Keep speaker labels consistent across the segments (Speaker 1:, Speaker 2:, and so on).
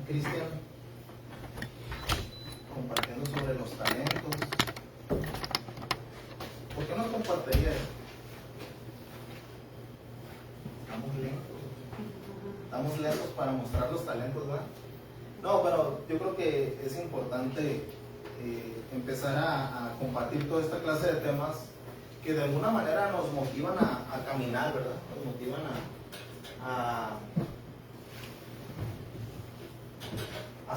Speaker 1: Cristian compartiendo sobre los talentos. ¿Por qué no compartiría esto? Estamos lentos para mostrar los talentos, ¿verdad? No, pero yo creo que es importante empezar a compartir toda esta clase de temas que de alguna manera nos motivan a caminar, ¿verdad? Nos motivan a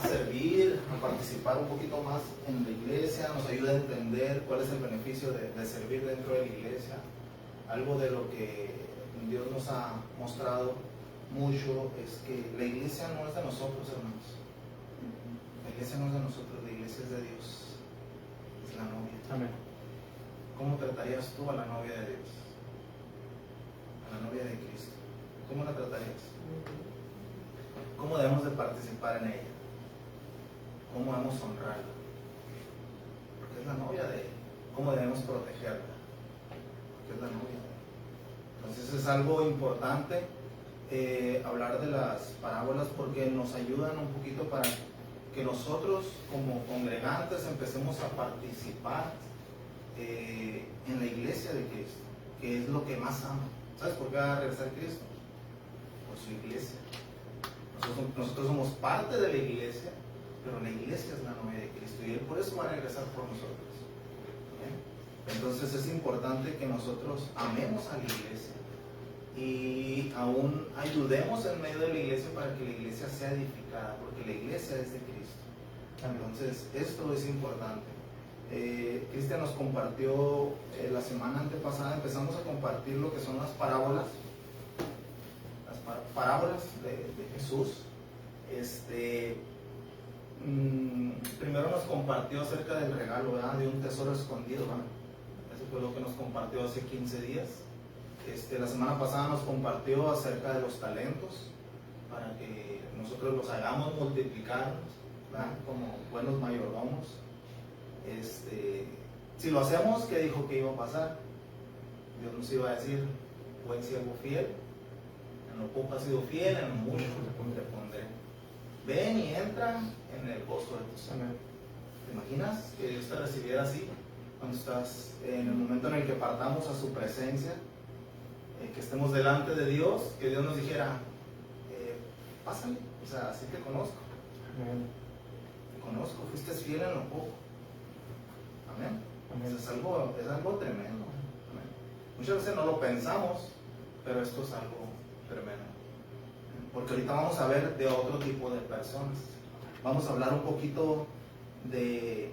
Speaker 1: servir, a participar un poquito más en la iglesia, nos ayuda a entender cuál es el beneficio de servir dentro de la iglesia. Algo de lo que Dios nos ha mostrado mucho es que la iglesia no es de nosotros, hermanos. La iglesia no es de nosotros, la iglesia es de Dios. Es la novia.
Speaker 2: Amén.
Speaker 1: ¿Cómo tratarías tú a la novia de Dios? A la novia de Cristo. ¿Cómo la tratarías? ¿Cómo debemos de participar en ella? ¿Cómo debemos honrarla? Porque es la novia de Él. ¿Cómo debemos protegerla? Porque es la novia de Él. Entonces es algo importante hablar de las parábolas porque nos ayudan un poquito para que nosotros como congregantes empecemos a participar en la iglesia de Cristo, que es lo que más ama. ¿Sabes por qué va a regresar Cristo? Por su iglesia. Nosotros somos parte de la iglesia, pero la iglesia es la novia de Cristo y Él por eso va a regresar por nosotros. ¿Bien? Entonces es importante que nosotros amemos a la iglesia y aún ayudemos en medio de la iglesia para que la iglesia sea edificada, porque la iglesia es de Cristo. Entonces esto es importante. Cristian nos compartió la semana antepasada, empezamos a compartir lo que son las parábolas de Jesús. Primero nos compartió acerca del regalo, ¿verdad? De un tesoro escondido, ¿verdad? Eso fue lo que nos compartió hace 15 días. La semana pasada nos compartió acerca de los talentos, para que nosotros los hagamos multiplicarnos, ¿verdad? Como buenos mayordomos. Si lo hacemos, ¿qué dijo que iba a pasar? Dios nos iba a decir: buen siervo fiel, en lo poco has sido fiel, en lo mucho te pondré. Ven y entra en el gozo de tu Señor. ¿Te imaginas que Dios te recibiera así? Cuando estás en el momento en el que partamos a su presencia, que estemos delante de Dios, que Dios nos dijera: pásale, o sea, así te conozco.
Speaker 2: Amén.
Speaker 1: Te conozco, fuiste fiel en lo poco. Amén.
Speaker 2: Amén.
Speaker 1: Es algo tremendo. Amén. Muchas veces no lo pensamos, pero esto es algo tremendo. Porque ahorita vamos a ver de otro tipo de personas. Vamos a hablar un poquito de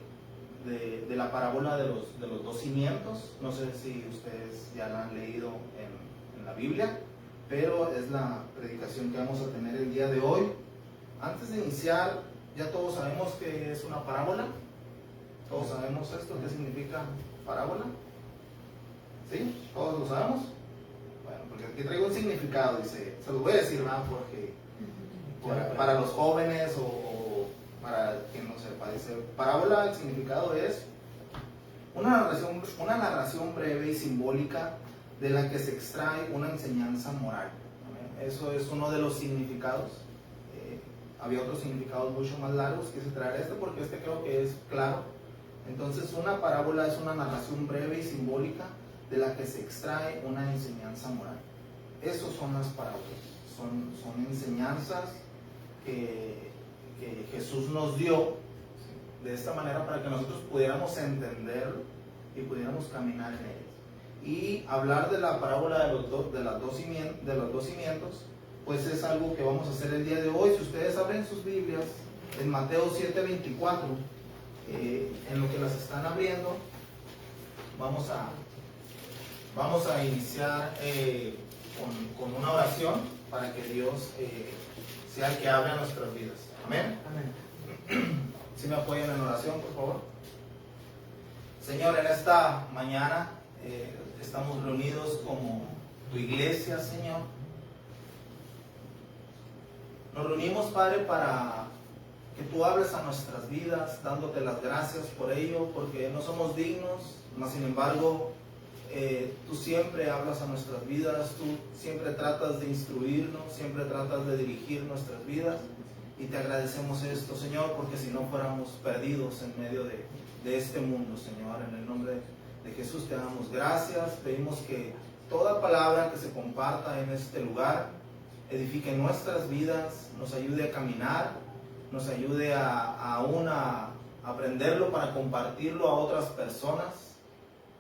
Speaker 1: la parábola de los dos cimientos. No sé si ustedes ya la han leído en la Biblia, pero es la predicación que vamos a tener el día de hoy. Antes de iniciar, ya todos sabemos que es una parábola. Todos sabemos esto, qué significa parábola. ¿Sí? ¿Todos lo sabemos? Bueno, porque aquí traigo un significado, dice, se lo voy a decir, ¿verdad? Porque para los jóvenes o para quien no sepa, dice, parábola, el significado es una narración breve y simbólica de la que se extrae una enseñanza moral. ¿Amén? Eso es uno de los significados. Había otros significados mucho más largos, quise traer porque creo que es claro. Entonces, una parábola es una narración breve y simbólica de la que se extrae una enseñanza moral. Esas son las parábolas, son enseñanzas que Jesús nos dio de esta manera para que nosotros pudiéramos entenderlo y pudiéramos caminar en ellas. Y hablar de la parábola de los dos cimientos, pues es algo que vamos a hacer el día de hoy. Si ustedes abren sus Biblias en Mateo 7:24, en lo que las están abriendo, vamos a iniciar con una oración para que Dios sea el que abra nuestras vidas. Amén.
Speaker 2: Amén.
Speaker 1: Si me apoyan en oración, por favor. Señor, en esta mañana estamos reunidos como tu iglesia, Señor. Nos reunimos, Padre, para que tú hables a nuestras vidas, dándote las gracias por ello, porque no somos dignos, mas sin embargo, tú siempre hablas a nuestras vidas, tú siempre tratas de instruirnos, siempre tratas de dirigir nuestras vidas, Y te agradecemos esto, Señor, porque si no fuéramos perdidos en medio de este mundo, Señor. En el nombre de Jesús te damos gracias. Pedimos que toda palabra que se comparta en este lugar edifique nuestras vidas, nos ayude a caminar, nos ayude aún a aprenderlo para compartirlo a otras personas.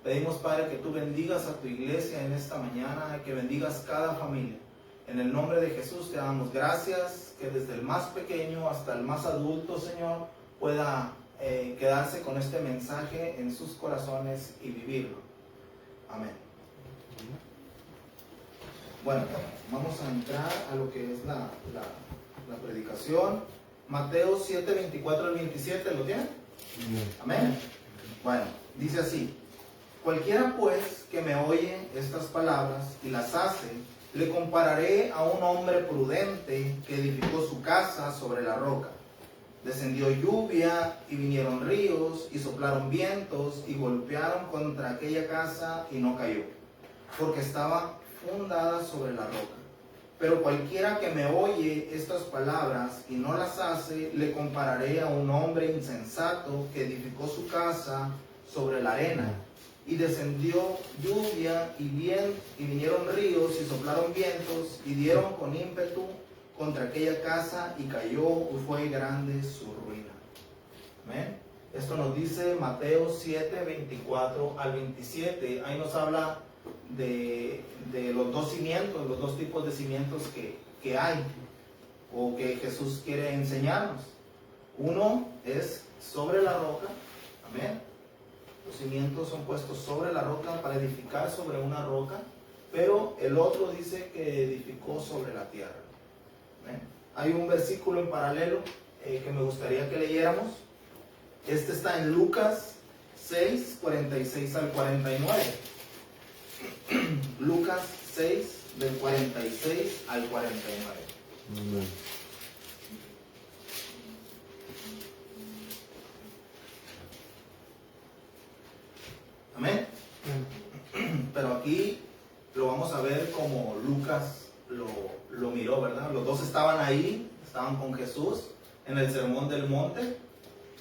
Speaker 1: Pedimos, Padre, que tú bendigas a tu iglesia en esta mañana, que bendigas cada familia. En el nombre de Jesús te damos gracias, que desde el más pequeño hasta el más adulto, Señor, pueda quedarse con este mensaje en sus corazones y vivirlo. Amén. Bueno, vamos a entrar a lo que es la predicación. Mateo 7, 24 al 27, ¿lo tienen? Amén. Bueno, dice así: cualquiera pues que me oye estas palabras y las hace, le compararé a un hombre prudente que edificó su casa sobre la roca. Descendió lluvia y vinieron ríos y soplaron vientos y golpearon contra aquella casa y no cayó, porque estaba fundada sobre la roca. Pero cualquiera que me oye estas palabras y no las hace, le compararé a un hombre insensato que edificó su casa sobre la arena. Y descendió lluvia y vinieron ríos y soplaron vientos y dieron con ímpetu contra aquella casa y cayó y fue grande su ruina. Amén. Esto nos dice Mateo 7, 24 al 27. Ahí nos habla de los dos cimientos, los dos tipos de cimientos que hay o que Jesús quiere enseñarnos. Uno es sobre la roca. Amén. Los cimientos son puestos sobre la roca para edificar sobre una roca, pero el otro dice que edificó sobre la tierra. ¿Ven? Hay un versículo en paralelo que me gustaría que leyéramos. Este está en Lucas 6, 46 al 49. Lucas 6, del 46 al 49.
Speaker 2: Amén.
Speaker 1: Amén. Pero aquí lo vamos a ver como Lucas lo miró, ¿verdad? Los dos estaban ahí, estaban con Jesús en el Sermón del Monte.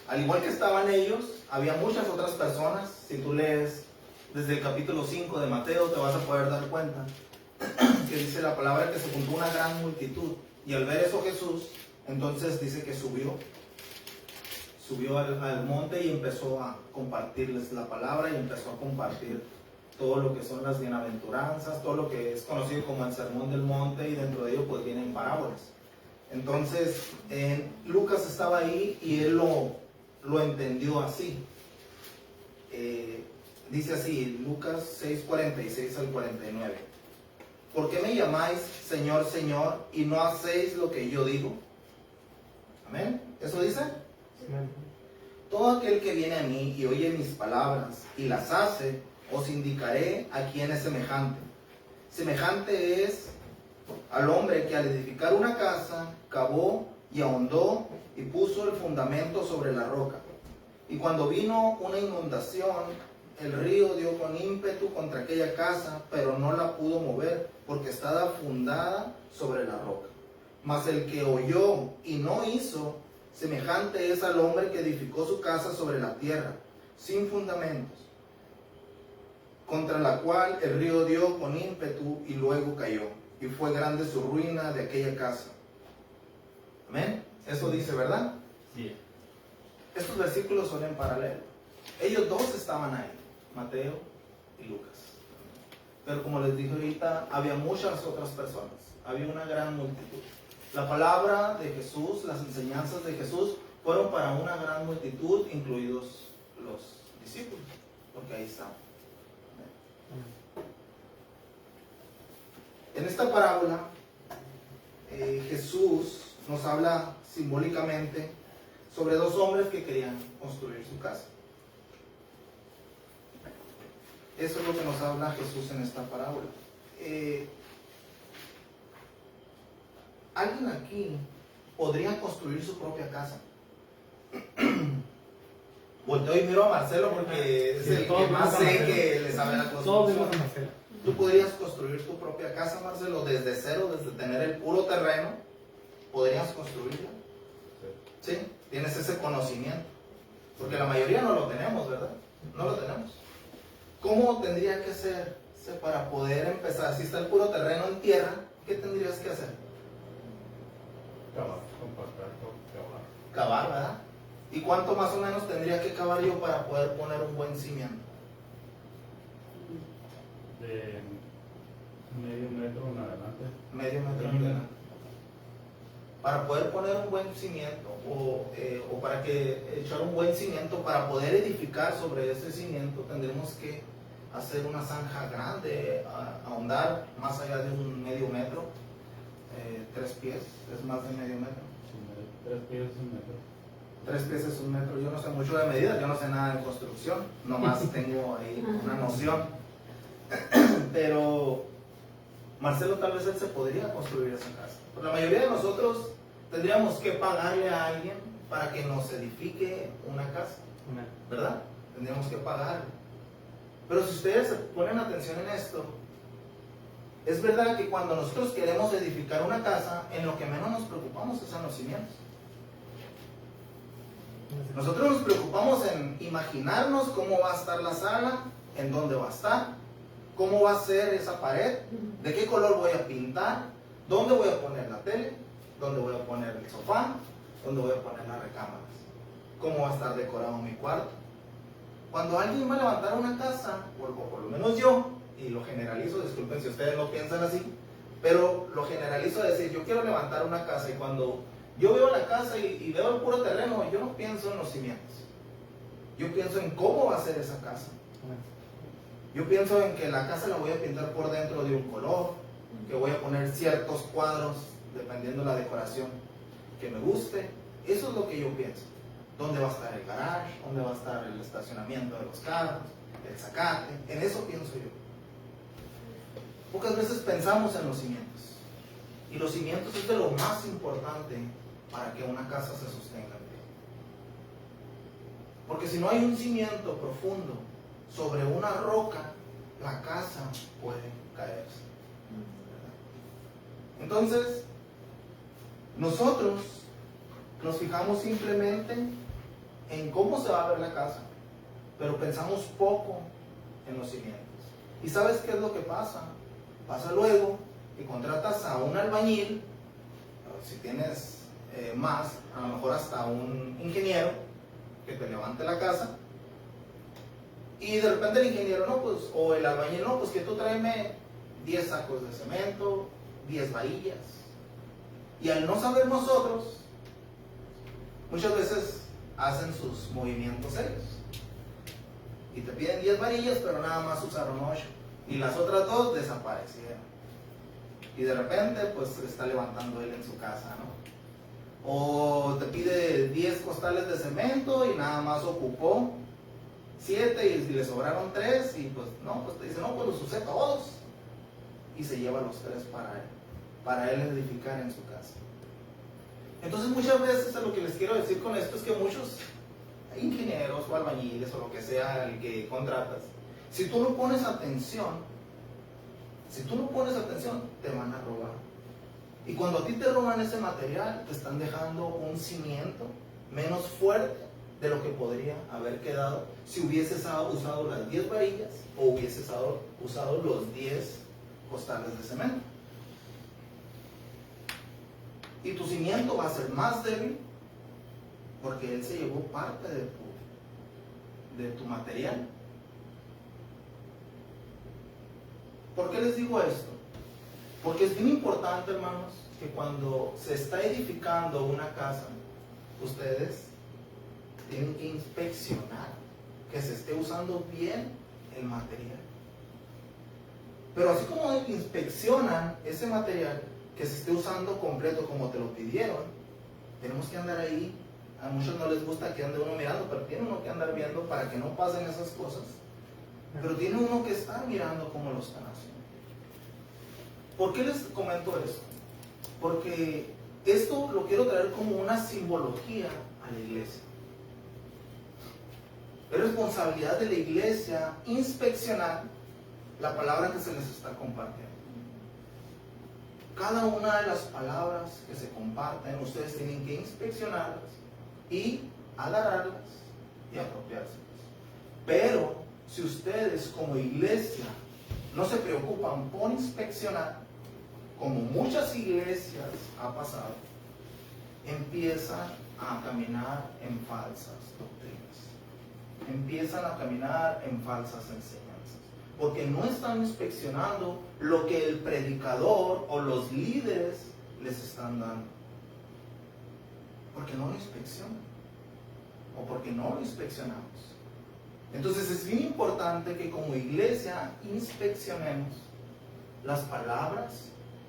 Speaker 1: Al igual que estaban ellos, había muchas otras personas. Si tú lees desde el capítulo 5 de Mateo, te vas a poder dar cuenta que dice la palabra que se juntó una gran multitud. Y al ver eso Jesús, entonces dice que subió al monte y empezó a compartirles la palabra y empezó a compartir todo lo que son las bienaventuranzas, todo lo que es conocido como el Sermón del Monte, y dentro de ello pues vienen parábolas. Entonces Lucas estaba ahí y él lo entendió así. Dice así, Lucas 6, 46 al 49. ¿Por qué me llamáis Señor, Señor, y no hacéis lo que yo digo? Amén. ¿Eso dice?
Speaker 2: Amén.
Speaker 1: Todo aquel que viene a mí y oye mis palabras y las hace, os indicaré a quién es semejante. Semejante es al hombre que al edificar una casa, cavó y ahondó y puso el fundamento sobre la roca. Y cuando vino una inundación, el río dio con ímpetu contra aquella casa, pero no la pudo mover, porque estaba fundada sobre la roca. Mas el que oyó y no hizo, semejante es al hombre que edificó su casa sobre la tierra, sin fundamentos, contra la cual el río dio con ímpetu y luego cayó, y fue grande su ruina de aquella casa. Amén. Eso dice, ¿verdad?
Speaker 3: Sí.
Speaker 1: Estos versículos son en paralelo. Ellos dos estaban ahí, Mateo y Lucas. Pero como les dije ahorita, había muchas otras personas, había una gran multitud. La palabra de Jesús, las enseñanzas de Jesús fueron para una gran multitud, incluidos los discípulos, porque ahí estaban. En esta parábola, Jesús nos habla simbólicamente sobre dos hombres que querían construir su casa. Eso es lo que nos habla Jesús en esta parábola. ¿Alguien aquí podría construir su propia casa? Volteo y miro a Marcelo porque es el que más sé que le sabe la construcción. ¿Tú podrías construir tu propia casa, Marcelo, desde cero, desde tener el puro terreno? ¿Podrías construirla? ¿Sí? Tienes ese conocimiento. Porque la mayoría no lo tenemos, ¿verdad? No lo tenemos. ¿Cómo tendría que ser para poder empezar? Si está el puro terreno en tierra, ¿qué tendrías que hacer?
Speaker 2: Cavar, compactar, cavar.
Speaker 1: Cavar, ¿verdad? ¿Y cuánto más o menos tendría que cavar yo para poder poner un buen cimiento?
Speaker 2: De medio metro en adelante.
Speaker 1: Medio metro en adelante. Para poder poner un buen cimiento o para que echar un buen cimiento, para poder edificar sobre ese cimiento, tendremos que hacer una zanja grande, ahondar más allá de un medio metro, 3 pies, es más de medio metro.
Speaker 2: 3 pies es 1 metro.
Speaker 1: 3 pies es 1 metro. Yo no sé mucho de medidas, yo no sé nada de construcción, nomás tengo ahí una noción. Pero Marcelo, tal vez él se podría construir esa casa. Pero la mayoría de nosotros tendríamos que pagarle a alguien para que nos edifique una casa, ¿verdad? Tendríamos que pagarle. Pero si ustedes ponen atención en esto, es verdad que cuando nosotros queremos edificar una casa, en lo que menos nos preocupamos es en los cimientos. Nosotros nos preocupamos en imaginarnos cómo va a estar la sala, en dónde va a estar, cómo va a ser esa pared, de qué color voy a pintar, dónde voy a poner la tele, dónde voy a poner el sofá, dónde voy a poner las recámaras, cómo va a estar decorado mi cuarto. Cuando alguien va a levantar una casa, o por lo menos yo, y lo generalizo, disculpen si ustedes no piensan así, pero lo generalizo a decir, yo quiero levantar una casa, y cuando yo veo la casa y veo el puro terreno, yo no pienso en los cimientos, yo pienso en cómo va a ser esa casa. Yo pienso en que la casa la voy a pintar por dentro de un color, que voy a poner ciertos cuadros dependiendo de la decoración que me guste. Eso es lo que yo pienso. ¿Dónde va a estar el garage? ¿Dónde va a estar el estacionamiento de los carros? El zacate. En eso pienso yo. Pocas veces pensamos en los cimientos. Y los cimientos es de lo más importante para que una casa se sostenga bien. Porque si no hay un cimiento profundo sobre una roca, la casa puede caerse. Entonces, nosotros nos fijamos simplemente en cómo se va a ver la casa, pero pensamos poco en los cimientos. ¿Y sabes qué es lo que pasa? Pasa luego que contratas a un albañil, si tienes más, a lo mejor hasta un ingeniero que te levante la casa, y de repente el ingeniero, no, pues, o el albañil, no, pues que tú tráeme 10 sacos de cemento, 10 varillas. Y al no saber nosotros, muchas veces hacen sus movimientos ellos. Y te piden 10 varillas, pero nada más usaron 8. Y las otras 2 desaparecieron. Y de repente, pues, se está levantando él en su casa, ¿no? O te pide 10 costales de cemento y nada más ocupó 7 y le sobraron 3 y pues no, pues te dice, no, pues los usé todos. Y se lleva los 3 para él edificar en su casa. Entonces muchas veces lo que les quiero decir con esto es que muchos ingenieros o albañiles o lo que sea el que contratas, si tú no pones atención, te van a robar. Y cuando a ti te roban ese material, te están dejando un cimiento menos fuerte de lo que podría haber quedado si hubieses usado las 10 varillas o hubieses usado los 10 costales de cemento. Y tu cimiento va a ser más débil porque él se llevó parte de tu material. ¿Por qué les digo esto? Porque es bien importante, hermanos, que cuando se está edificando una casa, ustedes tienen que inspeccionar que se esté usando bien el material. Pero así como inspeccionan ese material, que se esté usando completo como te lo pidieron, tenemos que andar ahí. A muchos no les gusta que ande uno mirando, pero tiene uno que andar viendo para que no pasen esas cosas. Pero tiene uno que estar mirando cómo lo están haciendo. ¿Por qué les comento esto? Porque esto lo quiero traer como una simbología a la iglesia. Es responsabilidad de la iglesia inspeccionar la palabra que se les está compartiendo. Cada una de las palabras que se comparten, ustedes tienen que inspeccionarlas y agarrarlas y apropiárselas. Pero si ustedes como iglesia no se preocupan por inspeccionar, como muchas iglesias ha pasado, empiezan a caminar en falsas doctrinas, empiezan a caminar en falsas enseñanzas, porque no están inspeccionando lo que el predicador o los líderes les están dando, porque no lo inspeccionan, o porque no lo inspeccionamos. Entonces es bien importante que como iglesia inspeccionemos las palabras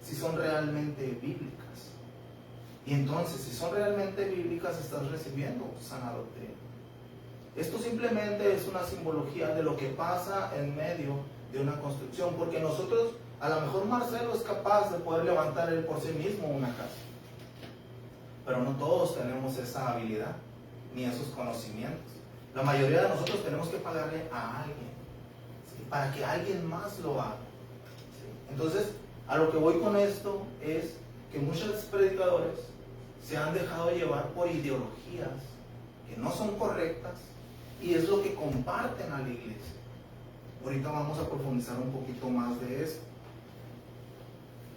Speaker 1: si son realmente bíblicas. Y entonces, si son realmente bíblicas, estás recibiendo sana doctrina. Esto simplemente es una simbología de lo que pasa en medio de una construcción, porque nosotros, a lo mejor Marcelo es capaz de poder levantar él por sí mismo una casa, pero no todos tenemos esa habilidad ni esos conocimientos. La mayoría de nosotros tenemos que pagarle a alguien, ¿sí?, para que alguien más lo haga, ¿sí? Entonces, a lo que voy con esto es que muchos predicadores se han dejado llevar por ideologías que no son correctas y es lo que comparten a la iglesia. Ahorita vamos a profundizar un poquito más de esto.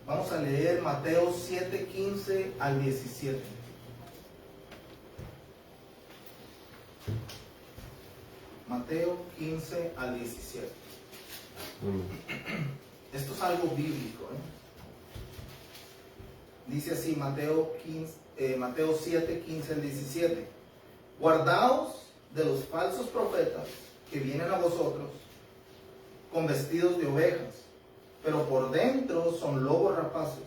Speaker 1: Vamos a leer Mateo 7:15 al 17. Mateo 15 al 17. Esto es algo bíblico, ¿eh? Dice así Mateo 7, 15 al 17. Guardaos de los falsos profetas que vienen a vosotros con vestidos de ovejas, pero por dentro son lobos rapaces.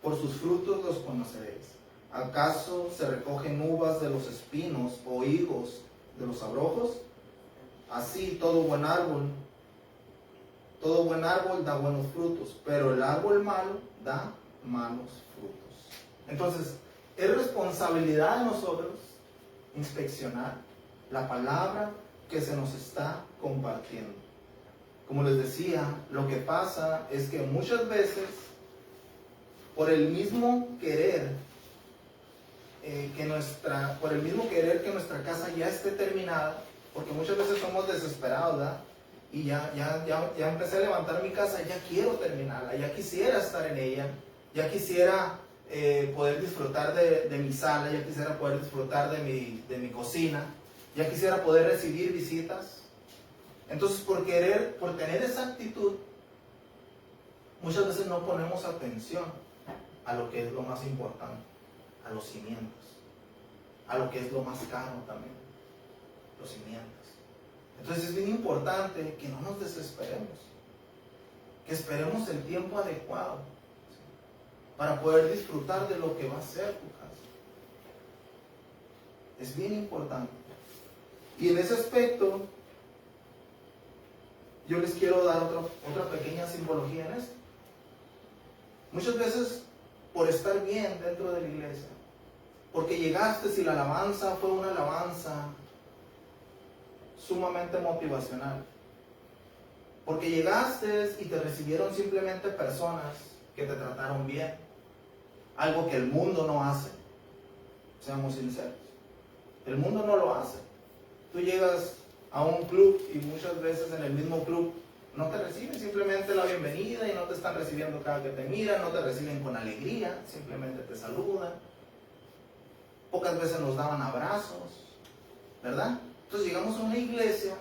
Speaker 1: Por sus frutos los conoceréis. ¿Acaso se recogen uvas de los espinos o higos de los abrojos? Así todo buen árbol da buenos frutos, pero el árbol malo da malos frutos. Entonces, es responsabilidad de nosotros inspeccionar la palabra que se nos está compartiendo. Como les decía, lo que pasa es que muchas veces, por el mismo querer que nuestra casa ya esté terminada, porque muchas veces somos desesperados, ¿verdad? Y ya empecé a levantar mi casa, ya quiero terminarla, ya quisiera estar en ella, ya quisiera poder disfrutar de mi sala, ya quisiera poder disfrutar de mi cocina, ya quisiera poder recibir visitas. Entonces, por tener esa actitud, muchas veces no ponemos atención a lo que es lo más importante, a los cimientos, a lo que es lo más caro también, los cimientos. Entonces es bien importante que no nos desesperemos, que esperemos el tiempo adecuado, ¿sí?, para poder disfrutar de lo que va a ser tu casa. Es bien importante. Y en ese aspecto, yo les quiero dar otra pequeña simbología en esto. Muchas veces, por estar bien dentro de la iglesia, porque llegaste y la alabanza fue una alabanza sumamente motivacional, porque llegaste y te recibieron simplemente personas que te trataron bien, algo que el mundo no hace, seamos sinceros, el mundo no lo hace. Tú llegas a un club y muchas veces en el mismo club no te reciben simplemente la bienvenida y no te están recibiendo cada que te miran, no te reciben con alegría, simplemente te saludan. Pocas veces nos daban abrazos, ¿verdad? Entonces llegamos a una iglesia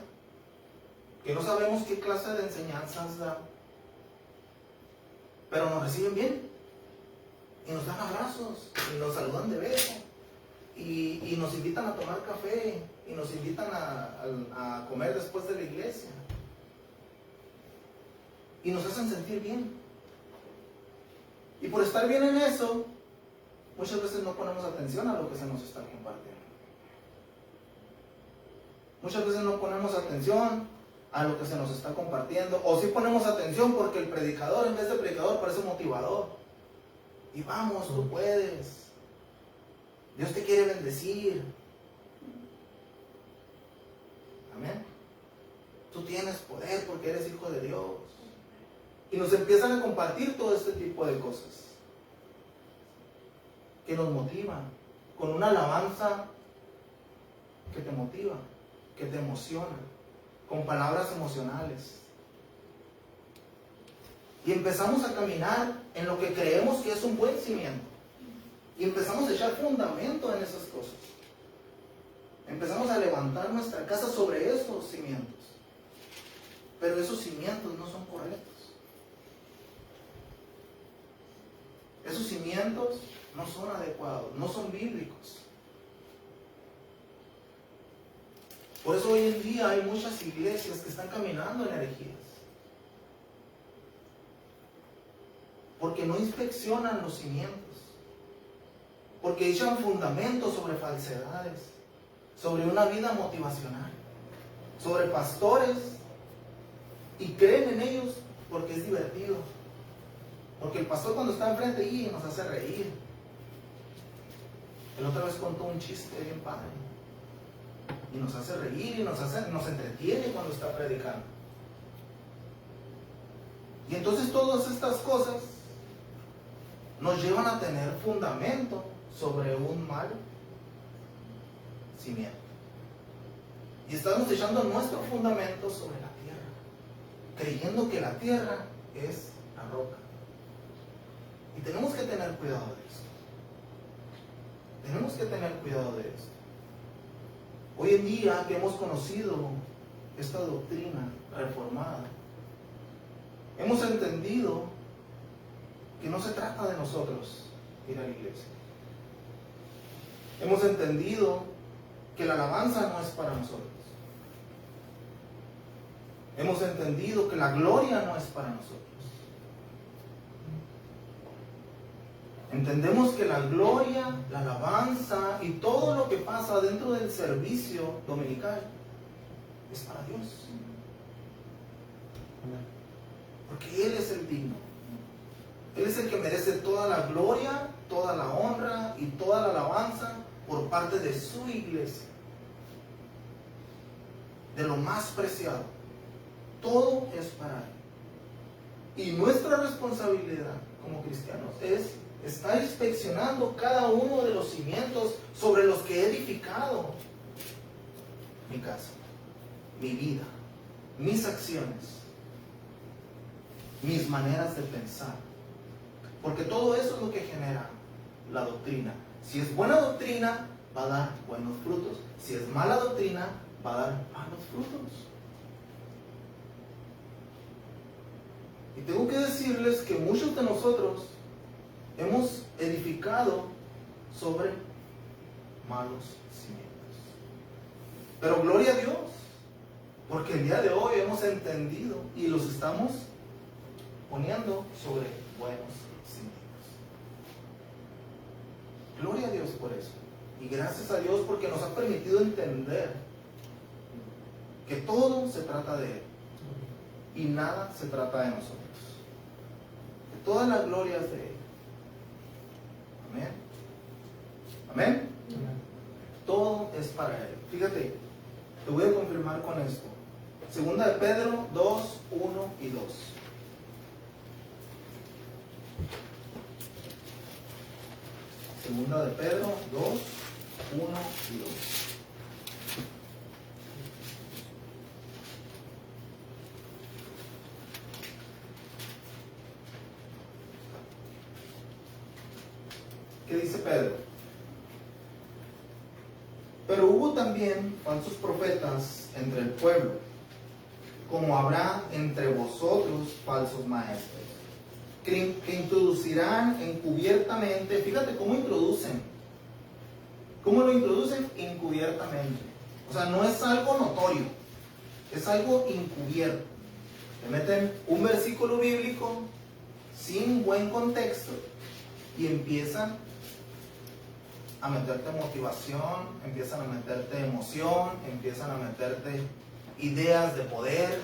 Speaker 1: que no sabemos qué clase de enseñanzas da, pero nos reciben bien y nos dan abrazos y nos saludan de beso y nos invitan a tomar café y nos invitan a comer después de la iglesia y nos hacen sentir bien. Y por estar bien en eso, muchas veces no ponemos atención a lo que se nos está compartiendo. Muchas veces no ponemos atención a lo que se nos está compartiendo, o sí ponemos atención porque el predicador, en vez de predicador, parece motivador. Y vamos, tú puedes. Dios te quiere bendecir. Amén. Tú tienes poder porque eres hijo de Dios. Y nos empiezan a compartir todo este tipo de cosas que nos motivan con una alabanza que te motiva, que te emociona, con palabras emocionales. Y empezamos a caminar en lo que creemos que es un buen cimiento. Y empezamos a echar fundamento en esas cosas. Empezamos a levantar nuestra casa sobre esos cimientos. Pero esos cimientos no son correctos. Esos cimientos no son adecuados, no son bíblicos. Por eso hoy en día hay muchas iglesias que están caminando en herejías. Porque no inspeccionan los cimientos. Porque echan fundamentos sobre falsedades, sobre una vida motivacional, sobre pastores, y creen en ellos porque es divertido. Porque el pastor cuando está enfrente y nos hace reír. El otra vez contó un chiste bien padre. Y nos hace reír y nos entretiene cuando está predicando. Y entonces todas estas cosas nos llevan a tener fundamento sobre un mal cimiento. Y estamos echando nuestro fundamento sobre la tierra, creyendo que la tierra es la roca. Y tenemos que tener cuidado de esto. Tenemos que tener cuidado de esto. Hoy en día que hemos conocido esta doctrina reformada, hemos entendido que no se trata de nosotros ir a la iglesia. Hemos entendido que la alabanza no es para nosotros. Hemos entendido que la gloria no es para nosotros. Entendemos que la gloria, la alabanza y todo lo que pasa dentro del servicio dominical es para Dios. Porque Él es el digno. Él es el que merece toda la gloria, toda la honra y toda la alabanza por parte de su iglesia. De lo más preciado. Todo es para Él. Y nuestra responsabilidad como cristianos es estar inspeccionando cada uno de los cimientos sobre los que he edificado mi casa, mi vida, mis acciones, mis maneras de pensar. Porque todo eso es lo que genera la doctrina. Si es buena doctrina, va a dar buenos frutos. Si es mala doctrina, va a dar malos frutos. Y tengo que decirles que muchos de nosotros hemos edificado sobre malos cimientos. Pero gloria a Dios, porque el día de hoy hemos entendido y los estamos poniendo sobre buenos cimientos. Gloria a Dios por eso. Y gracias a Dios porque nos ha permitido entender que todo se trata de Él y nada se trata de nosotros. Que toda la gloria es de Él. Amén. Amén. Todo es para Él. Fíjate, te voy a confirmar con esto. Segunda de Pedro 2, 1 y 2. Segunda de Pedro 2, 1 y 2. ¿Qué dice Pedro? Pero hubo también falsos profetas entre el pueblo, como habrá entre vosotros falsos maestros, que introducirán encubiertamente. Fíjate cómo introducen. ¿Cómo lo introducen? Encubiertamente. O sea, no es algo notorio, es algo encubierto. Te meten un versículo bíblico sin buen contexto y empiezan a meterte motivación, empiezan a meterte emoción, empiezan a meterte ideas de poder.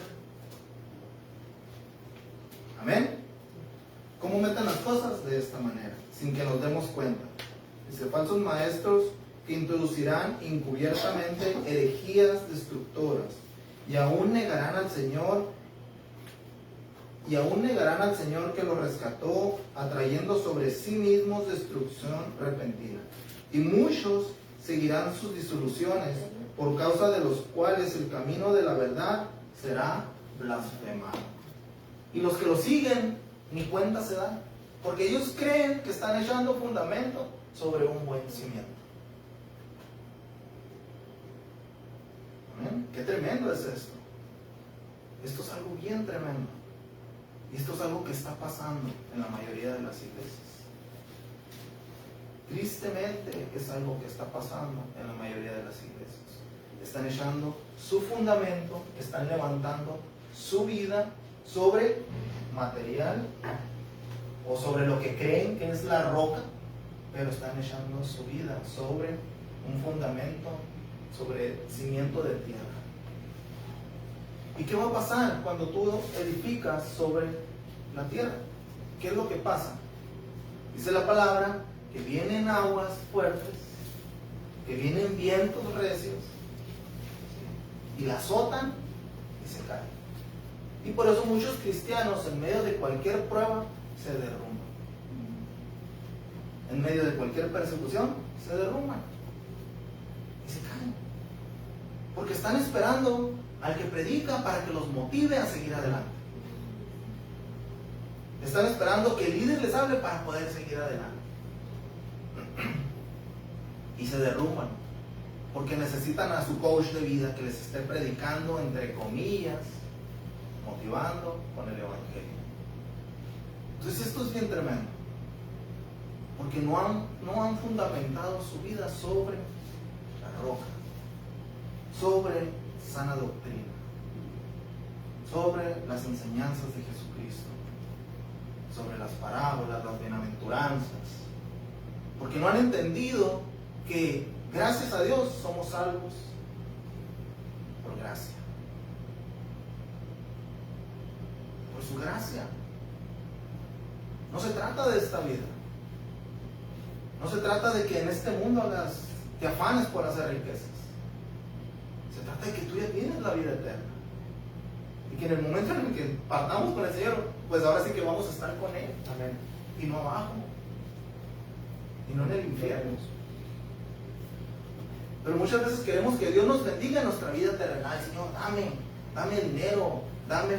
Speaker 1: Amén. ¿Cómo meten las cosas? De esta manera, sin que nos demos cuenta. Dice, falsos maestros que introducirán encubiertamente herejías destructoras y aún negarán al Señor que los rescató, atrayendo sobre sí mismos destrucción repentina. Y muchos seguirán sus disoluciones, por causa de los cuales el camino de la verdad será blasfemado. Y los que lo siguen ni cuenta se dan, porque ellos creen que están echando fundamento sobre un buen cimiento. ¿Amén? Qué tremendo es esto. Esto es algo bien tremendo. Y esto es algo que está pasando en la mayoría de las iglesias. Tristemente es algo que está pasando en la mayoría de las iglesias. Están echando su fundamento, están levantando su vida sobre material o sobre lo que creen que es la roca, pero están echando su vida sobre un fundamento, sobre cimiento de tierra. ¿Y qué va a pasar cuando tú edificas sobre la tierra? ¿Qué es lo que pasa? Dice la palabra que vienen aguas fuertes, que vienen vientos recios, y la azotan y se caen. Y por eso muchos cristianos en medio de cualquier prueba se derrumban. En medio de cualquier persecución se derrumban y se caen. Porque están esperando al que predica para que los motive a seguir adelante. Están esperando que el líder les hable para poder seguir adelante. Y se derrumban porque necesitan a su coach de vida que les esté predicando, entre comillas, motivando con el evangelio. Entonces esto es bien tremendo, porque no han fundamentado su vida sobre la roca, sobre sana doctrina, sobre las enseñanzas de Jesucristo, sobre las parábolas, las bienaventuranzas, porque no han entendido que gracias a Dios somos salvos por gracia, por su gracia. No se trata de esta vida, no se trata de que en este mundo te afanes por hacer riquezas. Se trata de que tú ya tienes la vida eterna y que en el momento en el que partamos con el Señor, pues ahora sí que vamos a estar con Él. Amén. Y no abajo, y no en el infierno. Pero muchas veces queremos que Dios nos bendiga en nuestra vida terrenal. Señor, dame dinero, dame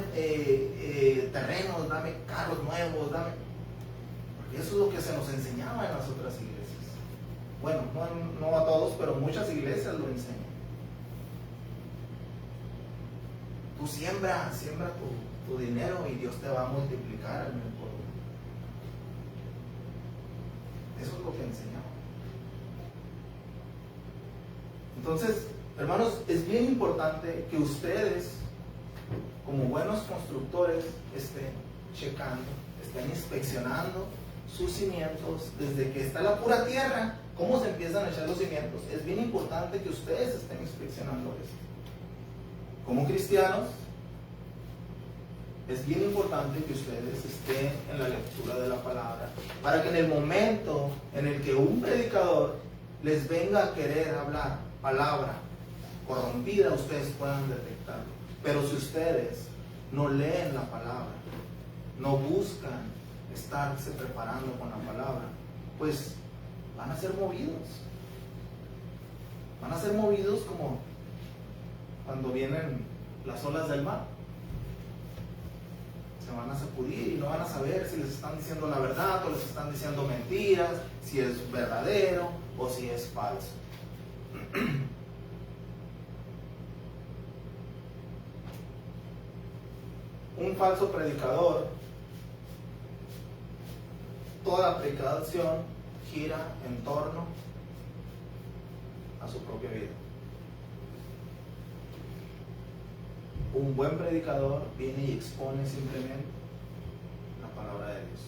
Speaker 1: terrenos, dame carros nuevos, porque eso es lo que se nos enseñaba en las otras iglesias. Bueno, no a todos, pero muchas iglesias lo enseñan. Tú siembra tu dinero y Dios te va a multiplicar al mil por uno. Eso es lo que enseñaba. Entonces, hermanos, es bien importante que ustedes, como buenos constructores, estén checando, estén inspeccionando sus cimientos desde que está la pura tierra, cómo se empiezan a echar los cimientos. Es bien importante que ustedes estén inspeccionando esto. Como cristianos, es bien importante que ustedes estén en la lectura de la palabra, para que en el momento en el que un predicador les venga a querer hablar palabra corrompida, ustedes puedan detectarlo. Pero si ustedes no leen la palabra, no buscan estarse preparando con la palabra, pues van a ser movidos. Van a ser movidos como cuando vienen las olas del mar. Se van a sacudir y no van a saber si les están diciendo la verdad o les están diciendo mentiras, si es verdadero o si es falso. Un falso predicador, toda la predicación gira en torno a su propia vida. Un buen predicador viene y expone simplemente la palabra de Dios.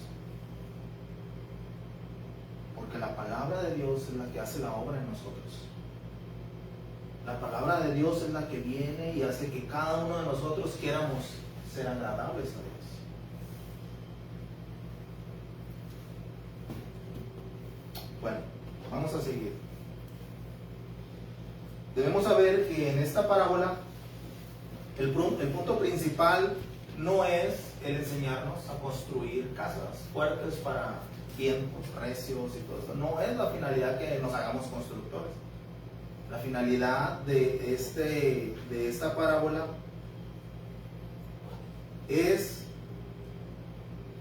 Speaker 1: Porque la palabra de Dios es la que hace la obra en nosotros. La palabra de Dios es la que viene y hace que cada uno de nosotros quieramos ser agradables a Dios. Bueno, vamos a seguir. Debemos saber que en esta parábola el punto principal no es el enseñarnos a construir casas fuertes para vientos recios y todo eso. No es la finalidad que nos hagamos constructores. La finalidad de esta parábola es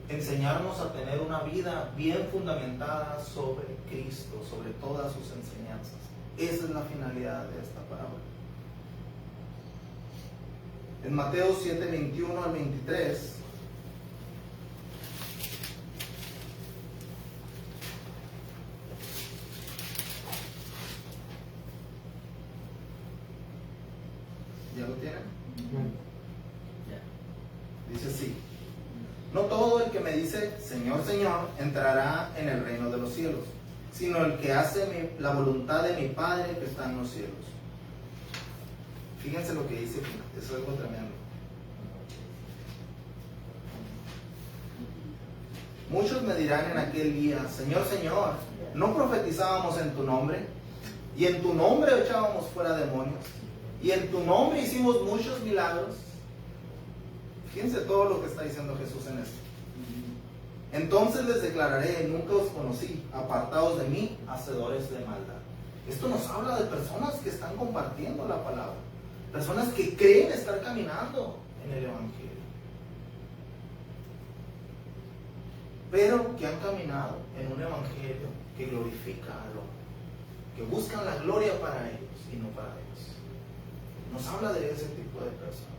Speaker 1: enseñarnos a tener una vida bien fundamentada sobre Cristo, sobre todas sus enseñanzas. Esa es la finalidad de esta parábola. En Mateo 7, 21 al 23, ¿ya lo tienen? Dice así: no todo el que me dice Señor, Señor, entrará en el reino de los cielos, sino el que hace la voluntad de mi Padre que está en los cielos. Fíjense lo que dice aquí, eso es algo tremendo. Muchos me dirán en aquel día: Señor, Señor, ¿no profetizábamos en tu nombre? Y en tu nombre echábamos fuera demonios, y en tu nombre hicimos muchos milagros. Fíjense todo lo que está diciendo Jesús en esto. Entonces les declararé: nunca os conocí, apartados de mí, hacedores de maldad. Esto nos habla de personas que están compartiendo la palabra, personas que creen estar caminando en el Evangelio, pero que han caminado en un Evangelio que glorifica al hombre, que buscan la gloria para ellos y no para Dios. Nos habla de ese tipo de personas.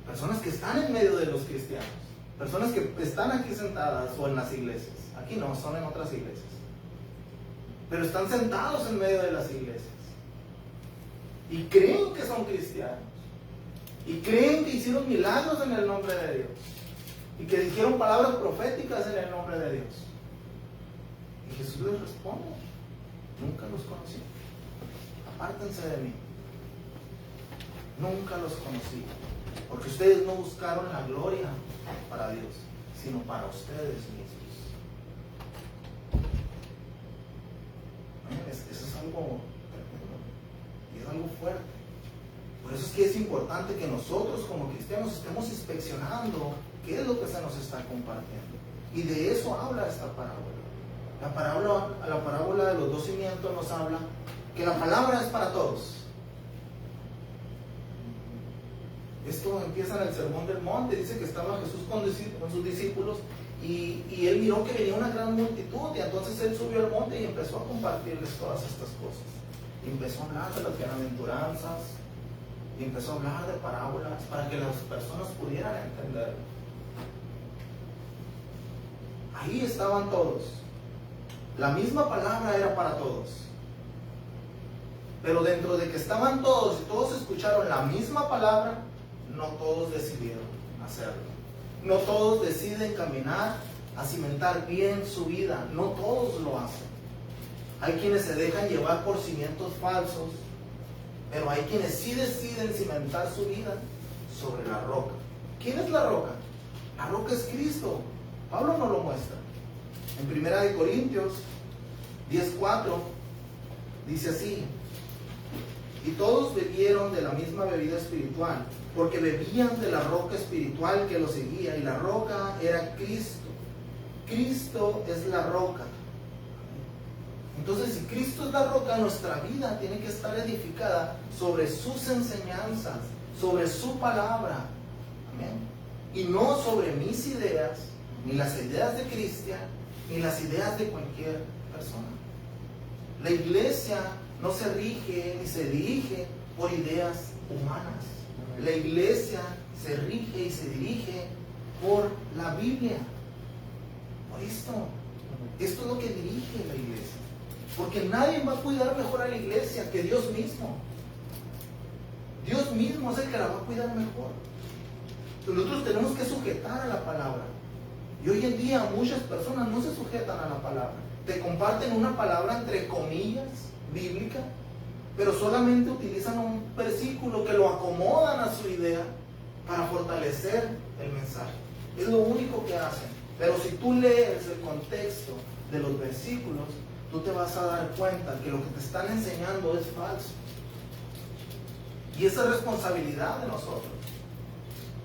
Speaker 1: Personas que están en medio de los cristianos, personas que están aquí sentadas o en las iglesias. Aquí no, son en otras iglesias, pero están sentados en medio de las iglesias y creen que son cristianos y creen que hicieron milagros en el nombre de Dios y que dijeron palabras proféticas en el nombre de Dios. Y Jesús les responde: nunca los conocí, apártense de mí, nunca los conocí. Porque ustedes no buscaron la gloria para Dios, sino para ustedes mismos. Eso es algo tremendo y es algo fuerte. Por eso es que es importante que nosotros como cristianos estemos inspeccionando qué es lo que se nos está compartiendo. Y de eso habla esta parábola. La parábola de los dos cimientos nos habla que la palabra es para todos. Esto empieza en el Sermón del Monte. Dice que estaba Jesús con sus discípulos y él miró que venía una gran multitud, y entonces él subió al monte y empezó a compartirles todas estas cosas. Y empezó a hablar de las bienaventuranzas y empezó a hablar de parábolas para que las personas pudieran entender. Ahí estaban todos. La misma palabra era para todos. Pero dentro de que estaban todos y todos escucharon la misma palabra, no todos decidieron hacerlo. No todos deciden caminar a cimentar bien su vida. No todos lo hacen. Hay quienes se dejan llevar por cimientos falsos, pero hay quienes sí deciden cimentar su vida sobre la roca. ¿Quién es la roca? La roca es Cristo. Pablo nos lo muestra. En 1 Corintios 10:4 dice así: y todos bebieron de la misma bebida espiritual, porque bebían de la roca espiritual que los seguía, y la roca era Cristo. Cristo es la roca. Entonces, si Cristo es la roca, nuestra vida tiene que estar edificada sobre sus enseñanzas, sobre su palabra. Amén. Y no sobre mis ideas, ni las ideas de Cristian, ni las ideas de cualquier persona. La iglesia no se rige ni se dirige por ideas humanas. La iglesia se rige y se dirige por la Biblia. Por esto. Esto es lo que dirige la iglesia. Porque nadie va a cuidar mejor a la iglesia que Dios mismo. Dios mismo es el que la va a cuidar mejor. Nosotros tenemos que sujetar a la palabra. Y hoy en día muchas personas no se sujetan a la palabra. Te comparten una palabra entre comillas, bíblica, pero solamente utilizan un versículo que lo acomodan a su idea para fortalecer el mensaje. Es lo único que hacen. Pero si tú lees el contexto de los versículos, tú te vas a dar cuenta que lo que te están enseñando es falso. Y esa es responsabilidad de nosotros.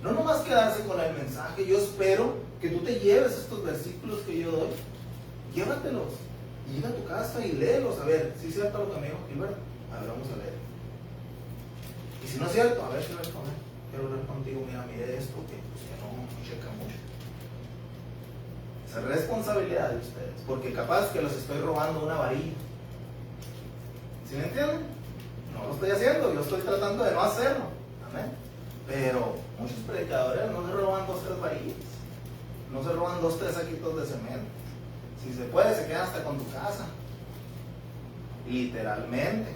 Speaker 1: No nomás quedarse con el mensaje. Yo espero que tú te lleves estos versículos que yo doy. Llévatelos. Y llega a tu casa y léelos, a ver, si es cierto lo que me dijo Gilberto, a ver, vamos a leer. Y si no es cierto, a ver, Gilberto, quiero hablar contigo, mire esto, que no checa mucho. Esa es responsabilidad de ustedes, porque capaz que los estoy robando una varilla. ¿Sí me entienden? No lo estoy haciendo, yo estoy tratando de no hacerlo. Amén. Pero muchos predicadores no se roban 2 o 3 varillas, no se roban 2 o 3 saquitos de cemento. Si se puede, se quedan hasta con tu casa. Literalmente.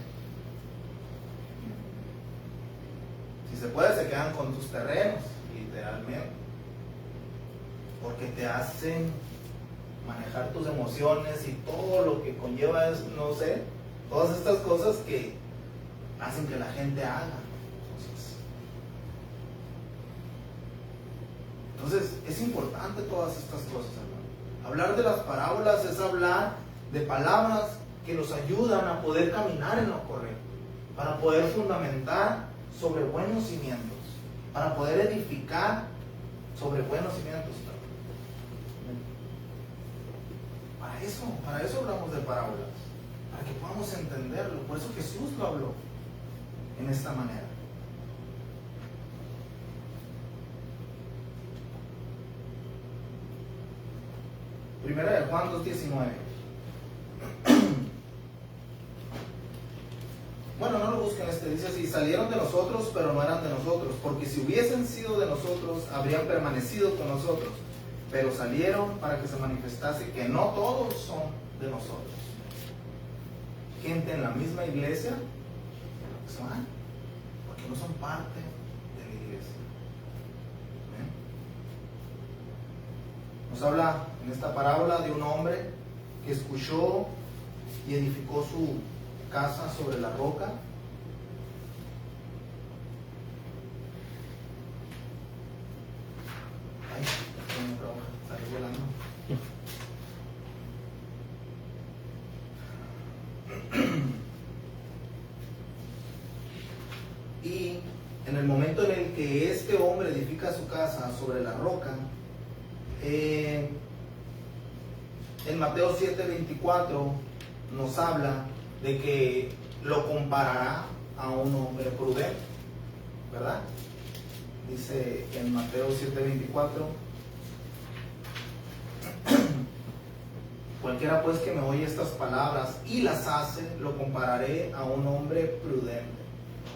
Speaker 1: Si se puede, se quedan con tus terrenos. Literalmente. Porque te hacen manejar tus emociones y todo lo que conlleva es, no sé, todas estas cosas que hacen que la gente haga cosas. Entonces, es importante todas estas cosas, hermano. Hablar de las parábolas es hablar de palabras que nos ayudan a poder caminar en lo correcto, para poder fundamentar sobre buenos cimientos, para poder edificar sobre buenos cimientos. Para eso hablamos de parábolas, para que podamos entenderlo. Por eso Jesús lo habló en esta manera. Primera de Juan 2:19. Bueno, no lo busquen, dice así: salieron de nosotros, pero no eran de nosotros, porque si hubiesen sido de nosotros, habrían permanecido con nosotros, pero salieron para que se manifestase que no todos son de nosotros. Gente en la misma iglesia se van, porque no son parte de la iglesia. ¿Ven? Nos habla en esta parábola de un hombre que escuchó y edificó su casa sobre la roca. Ay, salió volando. Y en el momento en el que este hombre edifica su casa sobre la roca, en Mateo 7:24 nos habla de que lo comparará a un hombre prudente, ¿verdad? Dice en Mateo 7:24: cualquiera pues que me oye estas palabras y las hace, lo compararé a un hombre prudente.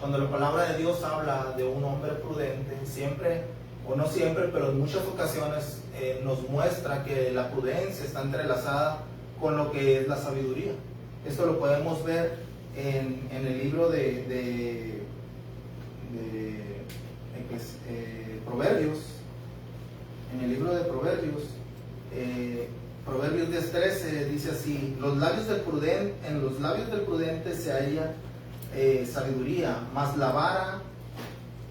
Speaker 1: Cuando la palabra de Dios habla de un hombre prudente, siempre, o no siempre, pero en muchas ocasiones nos muestra que la prudencia está entrelazada con lo que es la sabiduría. Esto lo podemos ver en el libro de Proverbios. En el libro de Proverbios, Proverbios 10:13 dice así: en los labios del prudente se halla sabiduría, mas la vara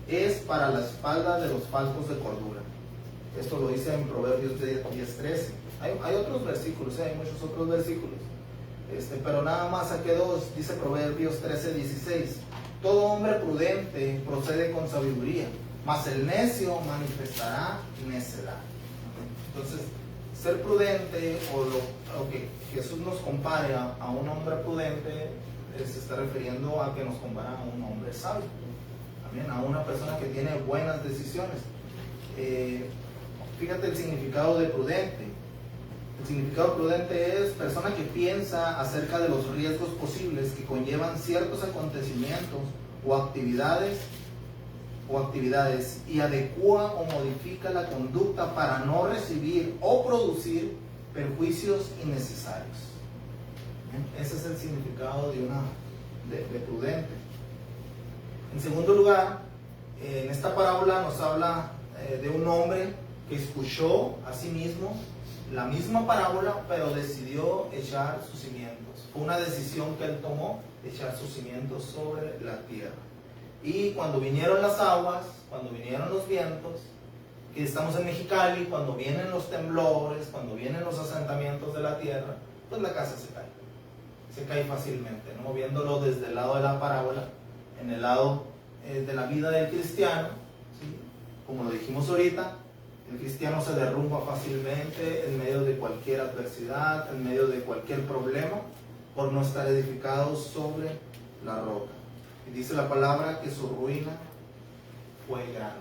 Speaker 1: es para la espalda de los faltos de cordura. Esto lo dice en Proverbios 10:13. Hay otros versículos, hay muchos otros versículos, pero nada más saqué 2. Dice Proverbios 13:16: todo hombre prudente procede con sabiduría, mas el necio manifestará necedad. Entonces, ser prudente, o lo que Jesús nos compare a un hombre prudente, se está refiriendo a que nos compara a un hombre sabio, también a una persona que tiene buenas decisiones. Fíjate el significado de prudente. El significado prudente es persona que piensa acerca de los riesgos posibles que conllevan ciertos acontecimientos o actividades y adecua o modifica la conducta para no recibir o producir perjuicios innecesarios. Ese es el significado de prudente. En segundo lugar, en esta parábola nos habla de un hombre que escuchó a sí mismo la misma parábola, pero decidió echar sus cimientos. Fue una decisión que él tomó, echar sus cimientos sobre la tierra. Y cuando vinieron las aguas, cuando vinieron los vientos, que estamos en Mexicali, cuando vienen los temblores, cuando vienen los asentamientos de la tierra, pues la casa se cae fácilmente, ¿no? Viéndolo desde el lado de la parábola, en el lado de la vida del cristiano, ¿sí? Como lo dijimos ahorita, El cristiano se derrumba fácilmente en medio de cualquier adversidad, en medio de cualquier problema, por no estar edificado sobre la roca. Y dice la palabra que su ruina fue grande.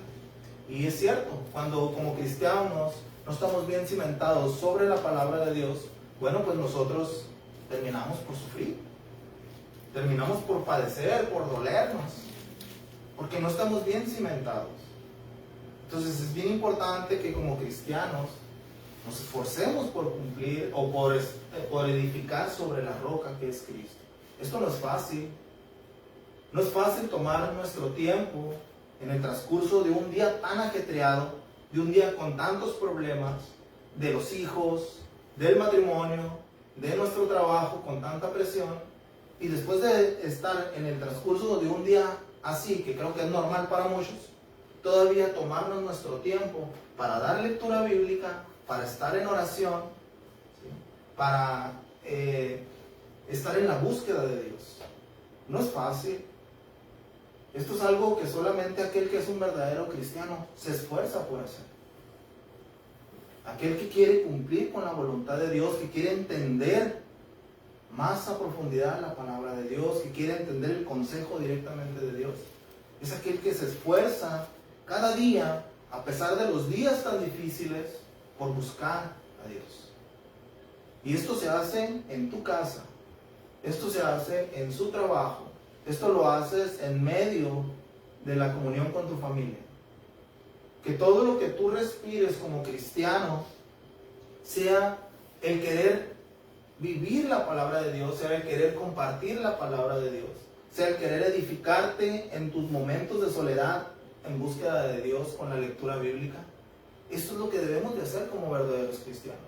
Speaker 1: Y es cierto, cuando como cristianos no estamos bien cimentados sobre la palabra de Dios, bueno, pues nosotros terminamos por sufrir, terminamos por padecer, por dolernos, porque no estamos bien cimentados. Entonces es bien importante que como cristianos nos esforcemos por cumplir o por edificar sobre la roca que es Cristo. Esto no es fácil. No es fácil tomar nuestro tiempo en el transcurso de un día tan ajetreado, de un día con tantos problemas, de los hijos, del matrimonio, de nuestro trabajo con tanta presión, y después de estar en el transcurso de un día así, que creo que es normal para muchos, todavía tomarnos nuestro tiempo para dar lectura bíblica, para estar en oración, ¿sí? Para estar en la búsqueda de Dios. No es fácil. Esto es algo que solamente aquel que es un verdadero cristiano se esfuerza por hacer. Aquel que quiere cumplir con la voluntad de Dios, que quiere entender más a profundidad la palabra de Dios, que quiere entender el consejo directamente de Dios, es aquel que se esfuerza cada día, a pesar de los días tan difíciles, por buscar a Dios. Y esto se hace en tu casa, esto se hace en su trabajo, esto lo haces en medio de la comunión con tu familia. Que todo lo que tú respires como cristiano sea el querer vivir la palabra de Dios, sea el querer compartir la palabra de Dios, sea el querer edificarte en tus momentos de soledad en búsqueda de Dios con la lectura bíblica. Esto es lo que debemos de hacer como verdaderos cristianos.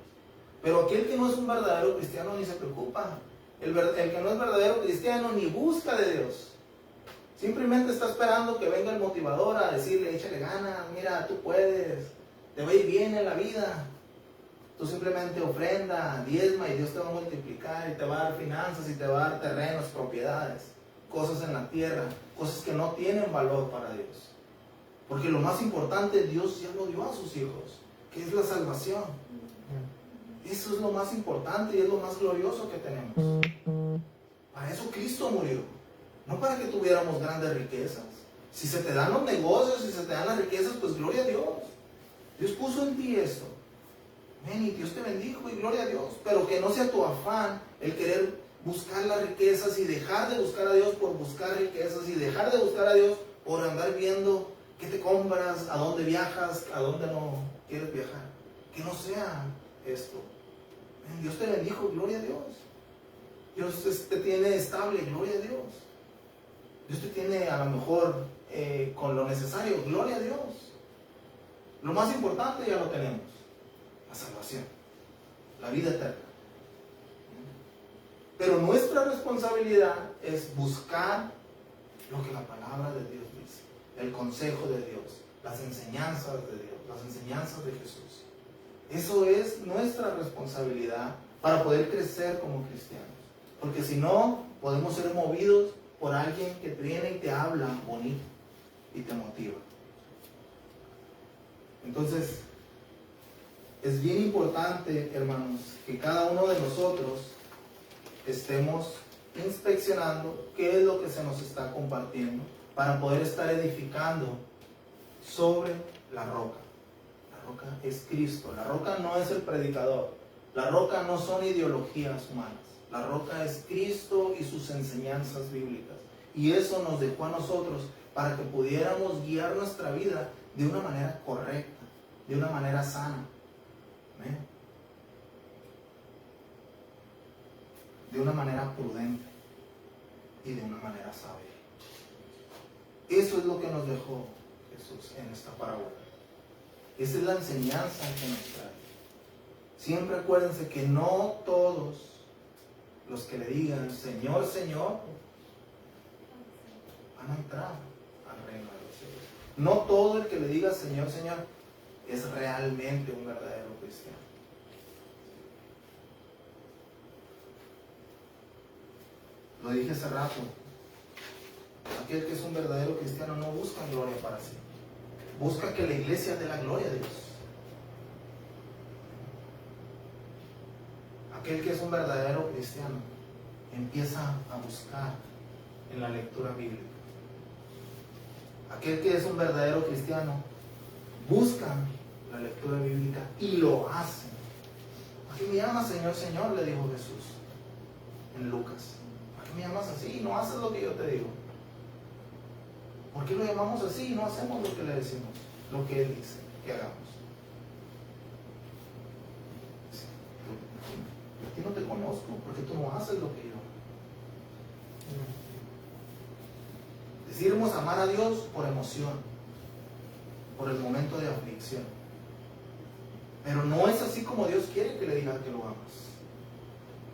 Speaker 1: Pero aquel que no es un verdadero cristiano ni se preocupa. El que no es verdadero cristiano ni busca de Dios. Simplemente está esperando que venga el motivador a decirle, échale ganas, mira, tú puedes, te va a ir bien en la vida. Tú simplemente ofrenda, diezma y Dios te va a multiplicar y te va a dar finanzas y te va a dar terrenos, propiedades, cosas en la tierra, cosas que no tienen valor para Dios. Porque lo más importante Dios ya lo dio a sus hijos, que es la salvación. Eso es lo más importante y es lo más glorioso que tenemos. Para eso Cristo murió, no para que tuviéramos grandes riquezas. Si se te dan los negocios, si se te dan las riquezas, pues gloria a Dios. Dios puso en ti esto. Ven, y Dios te bendijo y gloria a Dios. Pero que no sea tu afán el querer buscar las riquezas y dejar de buscar a Dios por buscar riquezas y dejar de buscar a Dios por andar viendo qué te compras, a dónde viajas, a dónde no quieres viajar. Que no sea esto. Ven, Dios te bendijo, gloria a Dios. Dios te tiene estable, gloria a Dios. Dios te tiene a lo mejor con lo necesario, gloria a Dios. Lo más importante ya lo tenemos, la salvación, la vida eterna. Pero nuestra responsabilidad es buscar lo que la palabra de Dios dice, el consejo de Dios, las enseñanzas de Dios, las enseñanzas de Jesús. Eso es nuestra responsabilidad para poder crecer como cristianos. Porque si no, podemos ser movidos por alguien que viene y te habla bonito y te motiva. Entonces, es bien importante, hermanos, que cada uno de nosotros estemos inspeccionando qué es lo que se nos está compartiendo para poder estar edificando sobre la roca. La roca es Cristo. La roca no es el predicador. La roca no son ideologías humanas. La roca es Cristo y sus enseñanzas bíblicas. Y eso nos dejó a nosotros para que pudiéramos guiar nuestra vida de una manera correcta, de una manera sana. ¿Amén? De una manera prudente y de una manera sabia. Eso es lo que nos dejó Jesús en esta parábola. Esa es la enseñanza que nos trae. Siempre acuérdense que no todos los que le digan Señor, Señor, van a entrar al reino de los cielos. No todo el que le diga Señor, Señor es realmente un verdadero cristiano. Lo dije hace rato. Aquel que es un verdadero cristiano no busca gloria para sí. Busca que la iglesia dé la gloria a Dios. Aquel que es un verdadero cristiano empieza a buscar en la lectura bíblica. Aquel que es un verdadero cristiano busca la lectura bíblica y lo hace. ¿A qué me llamas Señor, Señor?, le dijo Jesús en Lucas. ¿A qué me llamas así? No haces lo que yo te digo. ¿Por qué lo llamamos así y no hacemos lo que le decimos? Lo que Él dice que hagamos. A ti no te conozco porque tú no haces lo que yo. Decimos amar a Dios por emoción, por el momento de aflicción. Pero no es así como Dios quiere que le digas que lo amas.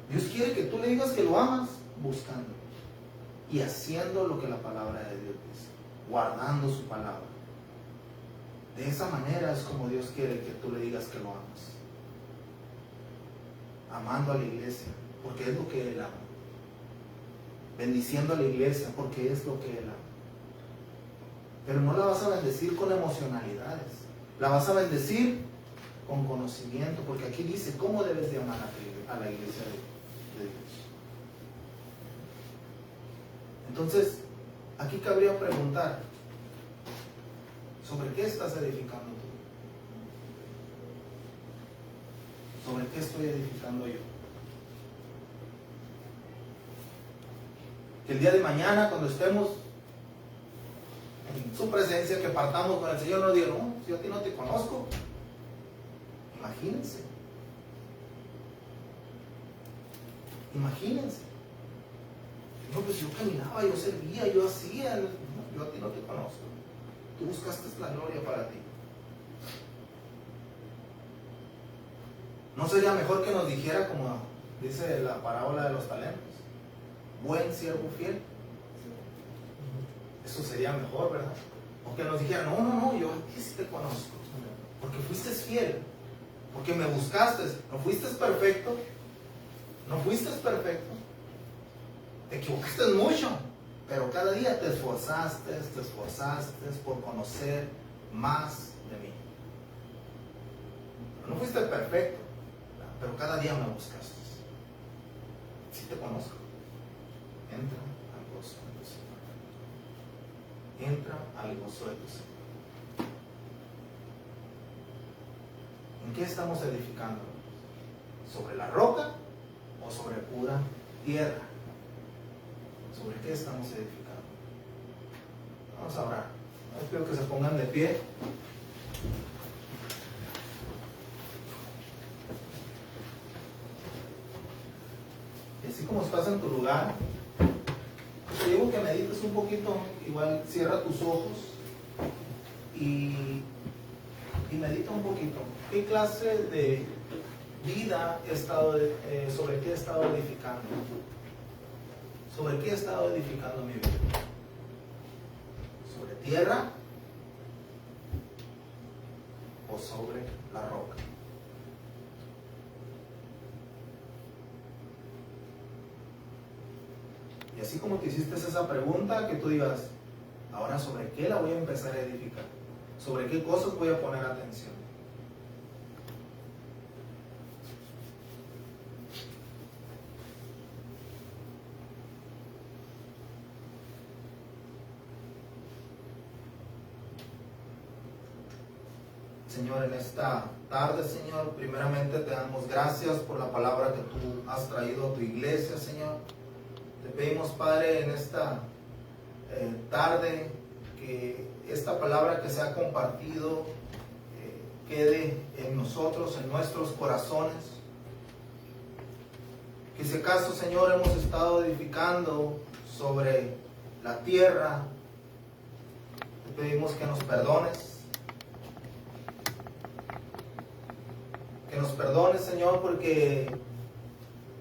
Speaker 1: Dios quiere que tú le digas que lo amas buscando y haciendo lo que la palabra de Dios dice, guardando su palabra. De esa manera es como Dios quiere que tú le digas que lo amas. Amando a la iglesia, porque es lo que Él ama. Bendiciendo a la iglesia, porque es lo que Él ama. Pero no la vas a bendecir con emocionalidades. La vas a bendecir con conocimiento, porque aquí dice cómo debes de amar a la iglesia de Dios. Entonces, aquí cabría preguntar, ¿sobre qué estás edificando tú? ¿Sobre qué estoy edificando yo? Que el día de mañana, cuando estemos en su presencia, que partamos con el Señor, no diga, no, si yo a ti no te conozco. Imagínense. Imagínense. No, pues yo caminaba, yo servía, yo hacía. No, yo a ti no te conozco. Tú buscaste la gloria para ti. ¿No sería mejor que nos dijera, como dice la parábola de los talentos, buen siervo fiel? Eso sería mejor, ¿verdad? O que nos dijera, no, yo a ti sí te conozco, porque fuiste fiel, porque me buscaste. No fuiste perfecto, te equivocaste mucho, pero cada día te esforzaste por conocer más de mí. No fuiste perfecto, pero cada día me buscaste. Sí te conozco. Entra al gozo de tu Señor. Entra al gozo de tu Señor. ¿En qué estamos edificando? ¿Sobre la roca o sobre pura tierra? ¿Sobre qué estamos edificando? Vamos a orar. Les pido que se pongan de pie. Y así como estás en tu lugar, te digo que medites un poquito. Igual cierra tus ojos y medita un poquito. ¿Qué clase de vida he estado, sobre qué he estado edificando? ¿Sobre qué he estado edificando mi vida? ¿Sobre tierra o sobre la roca? Y así como te hiciste esa pregunta, que tú digas, ahora sobre qué la voy a empezar a edificar, sobre qué cosas voy a poner atención. Señor, en esta tarde, Señor, primeramente te damos gracias por la palabra que tú has traído a tu iglesia, Señor. Te pedimos, Padre, en esta tarde, que esta palabra que se ha compartido quede en nosotros, en nuestros corazones. Que si acaso, Señor, hemos estado edificando sobre la tierra, te pedimos que nos perdones. Que nos perdones, Señor, porque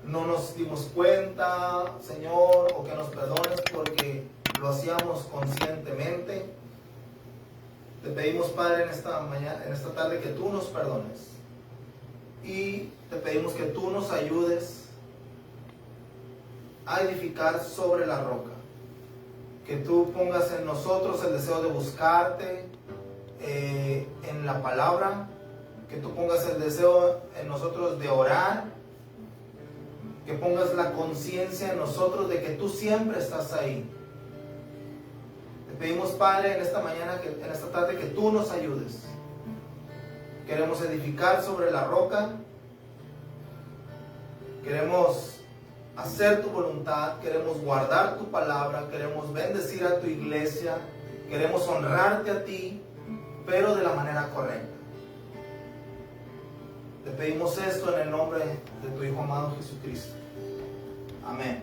Speaker 1: no nos dimos cuenta, Señor, o que nos perdones porque lo hacíamos conscientemente. Te pedimos, Padre, en esta tarde, que tú nos perdones. Y te pedimos que tú nos ayudes a edificar sobre la roca. Que tú pongas en nosotros el deseo de buscarte en la palabra. Que tú pongas el deseo en nosotros de orar que pongas la conciencia en nosotros de que tú siempre estás ahí. Te pedimos, Padre, en esta mañana, en esta tarde, que tú nos ayudes. Queremos edificar sobre la roca. Queremos hacer tu voluntad. Queremos guardar tu palabra. Queremos bendecir a tu iglesia. Queremos honrarte a ti, pero de la manera correcta. Te pedimos esto en el nombre de tu Hijo amado Jesucristo. Amén.